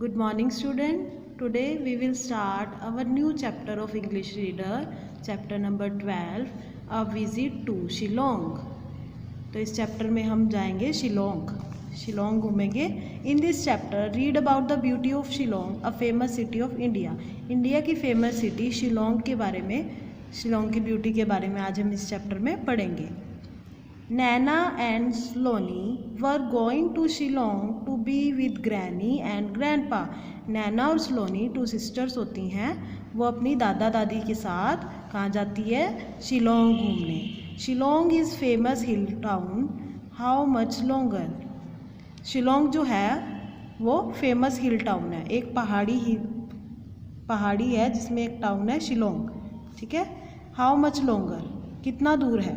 Good morning student. Today we will start our new chapter of English reader, chapter number 12, a visit to Shillong. तो इस chapter में हम जाएंगे शिलोंग घूमेंगे. In this chapter read about the beauty of Shillong, a famous city of India. India की famous city Shillong के बारे में, शिलोंग की ब्यूटी के बारे में आज हम इस चैप्टर में पढ़ेंगे. Nana and Sloane were going to Shillong to be with Granny and Grandpa. नैना और स्लोनी टू सिस्टर्स होती हैं. वो अपनी दादा दादी के साथ कहाँ जाती है? शिलोंग घूमने. Shillong is famous hill town. How much longer? Shillong जो है वो फेमस हिल टाउन है. एक पहाड़ी है जिसमें एक टाउन है शिलोंग. ठीक है. How much longer? कितना दूर है?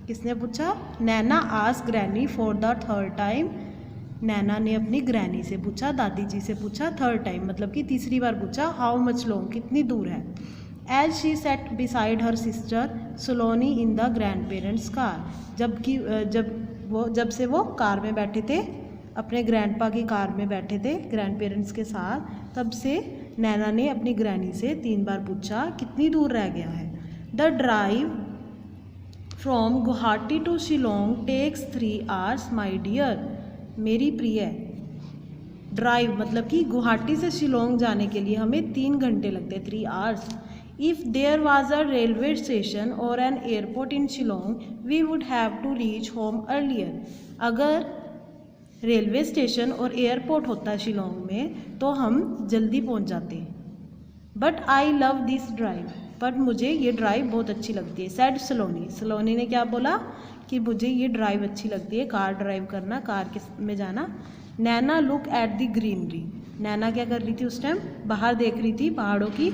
किसने पूछा? Naina asked granny for the third time. Naina ने अपनी ग्रैनी से पूछा, दादी जी से पूछा थर्ड टाइम, मतलब कि तीसरी बार पूछा. How much long? कितनी दूर है? As she sat beside her sister Saloni in the grandparents car. जब से वो कार में बैठे थे, अपने ग्रैंडपा की कार में बैठे थे ग्रैंड पेरेंट्स के साथ, तब से नैना ने अपनी ग्रैनी से 3 बार पूछा कितनी दूर रह गया है. The drive from Guwahati to Shillong takes 3 hours my dear. मेरी प्रिय. ड्राइव मतलब कि गुवाहाटी से शिलोंग जाने के लिए हमें 3 घंटे लगते हैं, 3 hours. If there was a railway station और an airport in Shillong we would have to reach home earlier. अगर रेलवे स्टेशन और एयरपोर्ट होता शिलोंग में तो हम जल्दी पहुंच जाते. But I love this drive. पर मुझे ये ड्राइव बहुत अच्छी लगती है. सैड सलोनी. सलोनी ने क्या बोला कि मुझे ये ड्राइव अच्छी लगती है, कार ड्राइव करना, कार में जाना. नैना लुक एट द ग्रीनरी. नैना क्या कर रही थी उस टाइम? बाहर देख रही थी, पहाड़ों की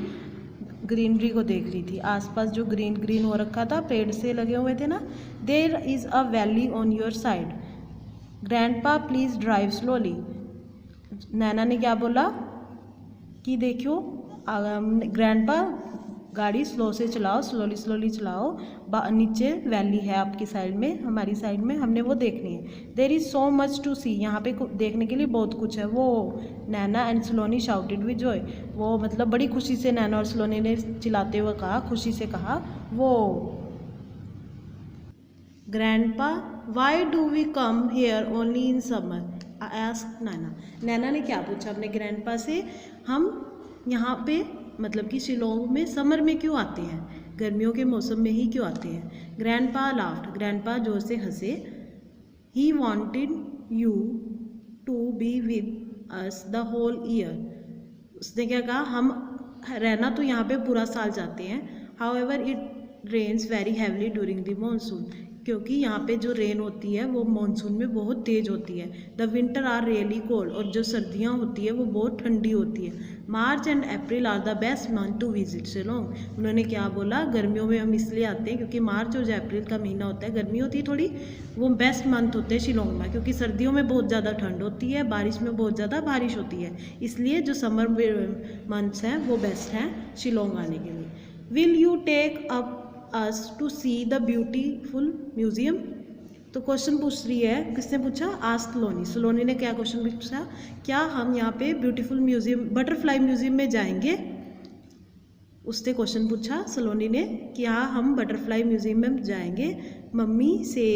ग्रीनरी को देख रही थी. आसपास जो ग्रीन ग्रीन हो रखा था, पेड़ से लगे हुए थे ना. There is a valley on your side. Grandpa please drive slowly. Naina ने क्या बोला कि देखो ग्रैंडपा गाड़ी स्लो से चलाओ, स्लोली चलाओ. नीचे वैली है आपकी साइड में, हमारी साइड में, हमने वो देखनी है. There is so much to see. यहाँ पे देखने के लिए बहुत कुछ है. वो Naina and Sloni shouted with joy. वो मतलब बड़ी खुशी से नैना और स्लोनी ने चिल्लाते हुए कहा, खुशी से कहा वो. Grandpa why do we come here only in summer? Asked Naina. Naina ने क्या पूछा अपने ग्रैंडपा से? हम यहाँ पे मतलब कि शिलोंग में समर में क्यों आते हैं, गर्मियों के मौसम में ही क्यों आते हैं? Grandpa laughed. ग्रैंडपा जोर से हंसे. He wanted you to be with us the whole year. उसने क्या कहा? हम रहना तो यहाँ पे पूरा साल चाहते हैं. However it rains very heavily during the monsoon. क्योंकि यहाँ पे जो रेन होती है वो मानसून में बहुत तेज़ होती है. The winter are really cold. और जो सर्दियाँ होती है वो बहुत ठंडी होती है. March and April are the best month to visit Shillong. उन्होंने क्या बोला? गर्मियों में हम इसलिए आते हैं क्योंकि मार्च और जो अप्रैल का महीना होता है, गर्मी होती है थोड़ी, वो बेस्ट मंथ होते हैं शिलोंग में. क्योंकि सर्दियों में बहुत ज़्यादा ठंड होती है, बारिश में बहुत ज़्यादा बारिश होती है. इसलिए जो समर मंथ्स हैं वो बेस्ट हैं शिलोंग आने के लिए. Will you take up us to see the beautiful museum. तो क्वेश्चन पूछ रही है, किसने पूछा? आस्क्ड सलोनी. सलोनी ने क्या क्वेश्चन पूछा? क्या हम यहाँ पे ब्यूटीफुल म्यूजियम, बटरफ्लाई म्यूजियम में जाएंगे? उसने क्वेश्चन पूछा सलोनी ने, क्या हम बटरफ्लाई म्यूजियम में जाएंगे? Mummy say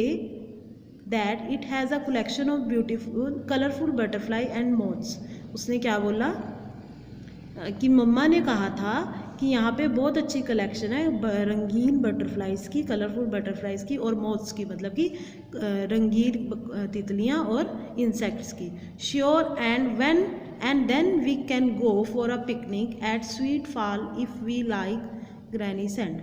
that it has a collection of beautiful colourful butterfly and moths. उसने क्या बोला कि मम्मा ने कहा था कि यहाँ पे बहुत अच्छी कलेक्शन है रंगीन बटरफ्लाइज़ की, कलरफुल बटरफ्लाइज़ की, और मोथ्स की मतलब कि रंगीन तितलियाँ और इंसेक्ट्स की. Sure and then we can go for a picnic at sweet fall if we like granny said.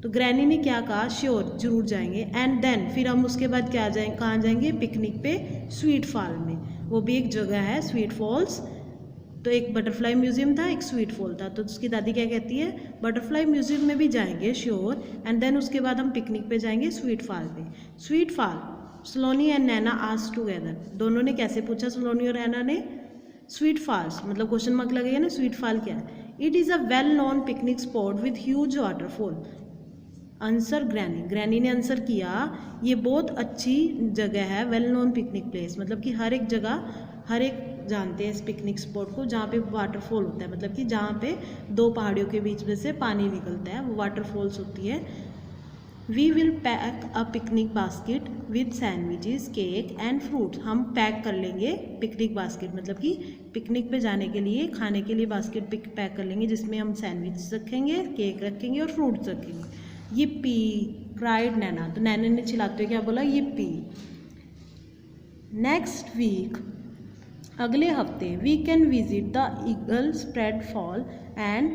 तो ग्रैनी ने क्या कहा? श्योर, जरूर जाएंगे. एंड देन फिर हम उसके बाद क्या जाएंगे, कहाँ जाएंगे? पिकनिक पे स्वीट फॉल में. वो भी एक जगह है स्वीट फॉल्स. तो एक बटरफ्लाई म्यूजियम था, एक स्वीट फॉल था. तो उसकी दादी क्या कहती है? बटरफ्लाई म्यूजियम में भी जाएंगे श्योर, एंड देन उसके बाद हम पिकनिक पे जाएंगे स्वीट फॉल पे. Sweet fall. Saloni and Naina asked together. दोनों ने कैसे पूछा? सलोनी और नैना ने. स्वीट फॉल्स मतलब क्वेश्चन मार्क लगेगा ना, स्वीट फॉल क्या है? It is a well known picnic spot with huge waterfall. Answer granny. Granny ने आंसर किया, ये बहुत अच्छी जगह है, वेल नोन पिकनिक प्लेस, मतलब कि हर एक जगह, हर एक जानते हैं इस पिकनिक स्पॉट को जहाँ पे वाटरफॉल होता है, मतलब कि जहाँ पे दो पहाड़ियों के बीच में से पानी निकलता है, वो वाटरफॉल्स होती है। We will pack a picnic basket with sandwiches, cake and fruits. हम पैक कर लेंगे पिकनिक बास्केट, मतलब कि पिकनिक पे जाने के लिए खाने के लिए बास्केट पैक कर लेंगे, जिसमें हम सैंडविच रखेंगे, केक रखेंगे और फ्रूट्स रखेंगे। यिप्पी क्राइड नैना, तो नैना ने चिल्लाते हुए क्या बोला, यिप्पी। नेक्स्ट वीक, अगले हफ्ते, we can visit the Eagle Spread Fall and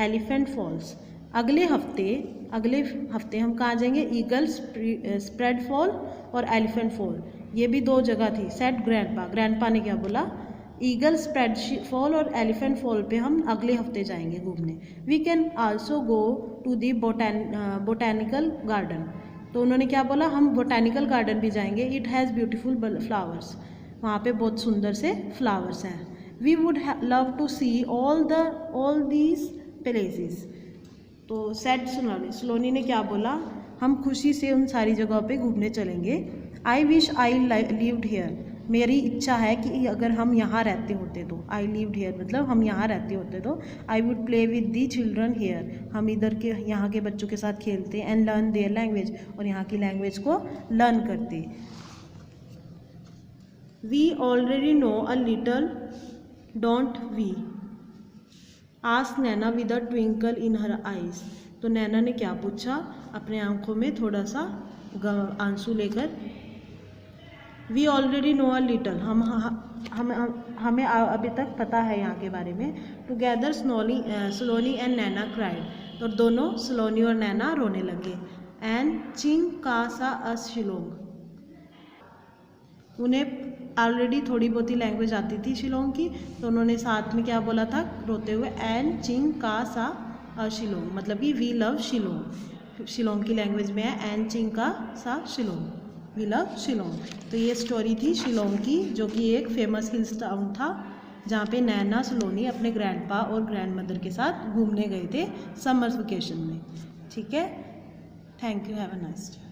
Elephant Falls. अगले हफ्ते हम कहाँ जाएंगे, ईगल स्प्रेड फॉल और एलिफेंट फॉल, ये भी दो जगह थी। सेट ग्रैंडपा ने क्या बोला, ईगल स्प्रेड फॉल और एलिफेंट फॉल पे हम अगले हफ्ते जाएंगे घूमने। We can also go to the botanical garden, तो उन्होंने क्या बोला, हम बोटेनिकल गार्डन भी जाएंगे। इट हैज़ ब्यूटीफुल फ्लावर्स, वहाँ पे बहुत सुंदर से फ्लावर्स हैं। We would love to see all these places, तो सेड सलोनी ने क्या बोला, हम खुशी से उन सारी जगहों पे घूमने चलेंगे। I wish I lived hair, मेरी इच्छा है कि अगर हम यहाँ रहते होते तो, आई लिव्ड हेयर मतलब हम यहाँ रहते होते तो। I would play with the children here, हम इधर के यहाँ के बच्चों के साथ खेलते, एंड लर्न देयर लैंग्वेज, और यहाँ की लैंग्वेज को लर्न करते। We already know a little, don't we, ask Naina with a twinkle in her eyes, तो नैना ने क्या पूछा, अपने आंखों में थोड़ा सा आंसू लेकर। We already know a little, हमें अभी तक पता है यहाँ के बारे में। Together Saloni and Naina cried, तो दोनों सलोनी और नैना रोने लगे। एंड चिंग का सा अस शिलोंग, उन्हें ऑलरेडी थोड़ी बहुत ही लैंग्वेज आती थी शिलोंग की, तो उन्होंने साथ में क्या बोला था रोते हुए, एंड चिंग का सा शिलोंग, मतलब कि वी लव शिलोंग, शिलोंग की लैंग्वेज में है एंड चिंग का सा शिलोंग, वी लव शिलोंग। तो ये स्टोरी थी शिलोंग की, जो कि एक फेमस हिल्स टाउन था जहाँ पे नैना सलोनी अपने ग्रैंडपा और ग्रैंड मदर के साथ घूमने गए थे समर वेकेशन में। ठीक है, thank you, have a nice day.